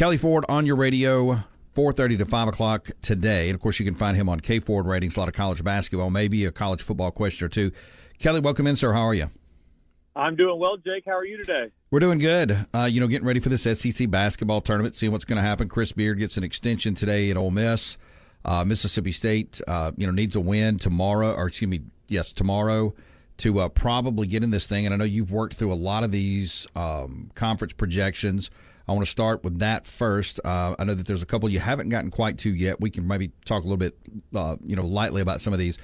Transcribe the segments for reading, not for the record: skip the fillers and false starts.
Kelley Ford on your radio, 4:30 to 5 o'clock today. And, of course, you can find him on K Ford Ratings, a lot of college basketball, maybe a college football question or two. Kelley, welcome in, sir. How are you? I'm doing well, Jake. How are you today? We're doing good. Getting ready for this SEC basketball tournament, seeing what's going to happen. Chris Beard gets an extension today at Ole Miss. Mississippi State, needs a win tomorrow, tomorrow to probably get in this thing. And I know you've worked through a lot of these conference projections. I want to start with that first. I know that there's a couple you haven't gotten quite to yet. We can maybe talk a little bit, lightly about some of these.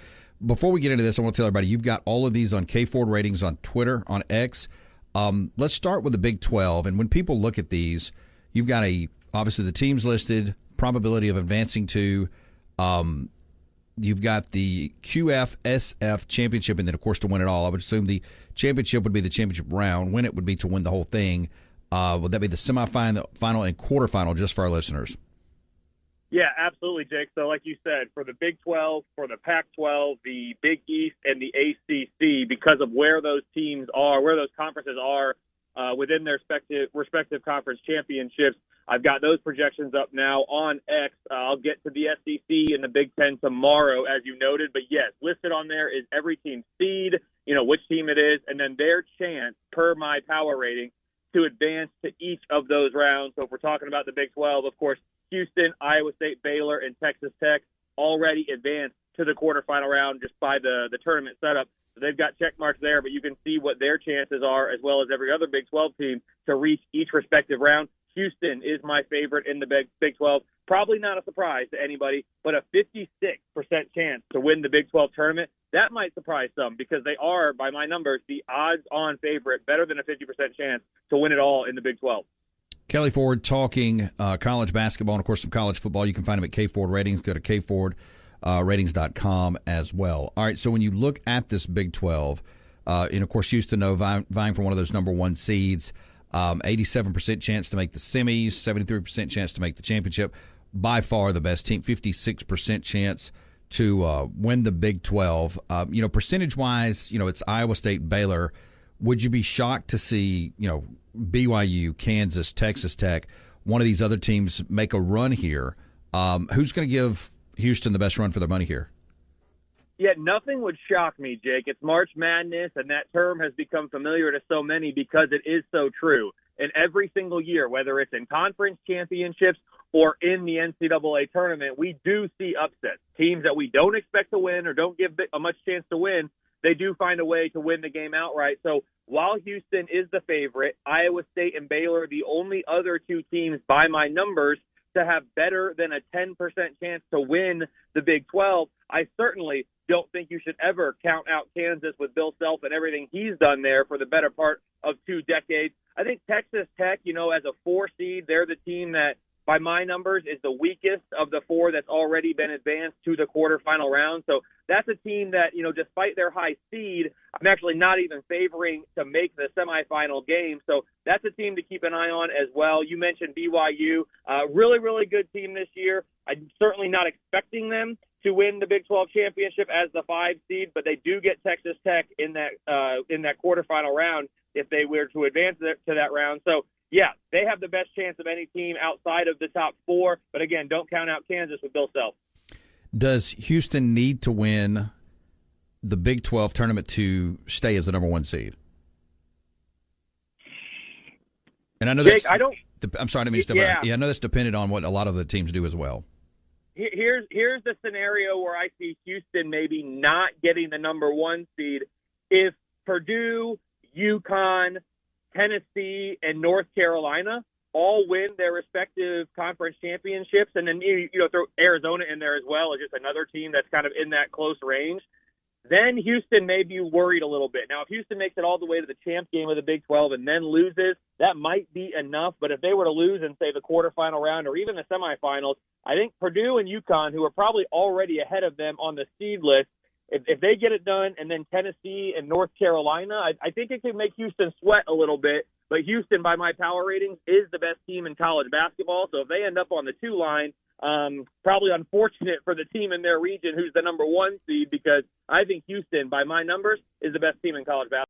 Before we get into this, I want to tell everybody you've got all of these on K Ford Ratings on Twitter, on X. Let's start with the Big 12. And when people look at these, you've got obviously the teams listed, probability of advancing to. You've got the QFSF championship, and then, of course, to win it all. I would assume the championship would be the championship round. Win it would be to win the whole thing. Would that be the semifinal, final, and quarterfinal just for our listeners? Yeah, absolutely, Jake. So like you said, for the Big 12, for the Pac-12, the Big East, and the ACC, because of where those teams are, where those conferences are within their respective conference championships, I've got those projections up now on X. I'll get to the SEC and the Big Ten tomorrow, as you noted. But, yes, listed on there is every team's seed, which team it is, and then their chance per my power rating to advance to each of those rounds. So if we're talking about the Big 12, of course, Houston, Iowa State, Baylor, and Texas Tech already advanced to the quarterfinal round just by the tournament setup. So they've got check marks there, but you can see what their chances are, as well as every other Big 12 team, to reach each respective round. Houston is my favorite in the Big 12. Probably not a surprise to anybody, but a 56% chance to win the Big 12 tournament. That might surprise some because they are, by my numbers, the odds-on favorite, better than a 50% chance to win it all in the Big 12. Kelley Ford talking college basketball and, of course, some college football. You can find him at K Ford Ratings. Go to kfordratings.com as well. All right, so when you look at this Big 12, and, of course, Houston, vying for one of those number one seeds, 87% chance to make the semis, 73% chance to make the championship. By far the best team, 56% chance to win the Big 12. Percentage-wise, it's Iowa State, Baylor. Would you be shocked to see, BYU, Kansas, Texas Tech, one of these other teams make a run here? Who's going to give Houston the best run for their money here? Yeah, nothing would shock me, Jake. It's March Madness, and that term has become familiar to so many because it is so true. And every single year, whether it's in conference championships or in the NCAA tournament, we do see upsets. Teams that we don't expect to win or don't give a much chance to win, they do find a way to win the game outright. So while Houston is the favorite, Iowa State and Baylor are the only other two teams by my numbers to have better than a 10% chance to win the Big 12. I certainly don't think you should ever count out Kansas with Bill Self and everything he's done there for the better part of 2 decades. I think Texas Tech, as a 4 seed, they're the team that, by my numbers, is the weakest of the 4 that's already been advanced to the quarterfinal round. So that's a team that, despite their high seed, I'm actually not even favoring to make the semifinal game. So that's a team to keep an eye on as well. You mentioned BYU, really, really good team this year. I'm certainly not expecting them to win the Big 12 championship as the 5 seed, but they do get Texas Tech in that quarterfinal round if they were to advance to that round. So, yeah, they have the best chance of any team outside of the top 4. But, again, don't count out Kansas with Bill Self. Does Houston need to win the Big 12 tournament to stay as the number 1 seed? And I know Jake, I'm sorry to step back. Yeah, I know that's dependent on what a lot of the teams do as well. Here's the scenario where I see Houston maybe not getting the number 1 seed. If Purdue, UConn, Tennessee, and North Carolina all win their respective conference championships, and then you throw Arizona in there as well as just another team that's kind of in that close range, then Houston may be worried a little bit. Now, if Houston makes it all the way to the champ game of the Big 12 and then loses, that might be enough. But if they were to lose in, say, the quarterfinal round or even the semifinals, I think Purdue and UConn, who are probably already ahead of them on the seed list, if they get it done, and then Tennessee and North Carolina, I think it could make Houston sweat a little bit. But Houston, by my power ratings, is the best team in college basketball. So if they end up on the 2 line, probably unfortunate for the team in their region who's the number 1 seed, because I think Houston, by my numbers, is the best team in college basketball.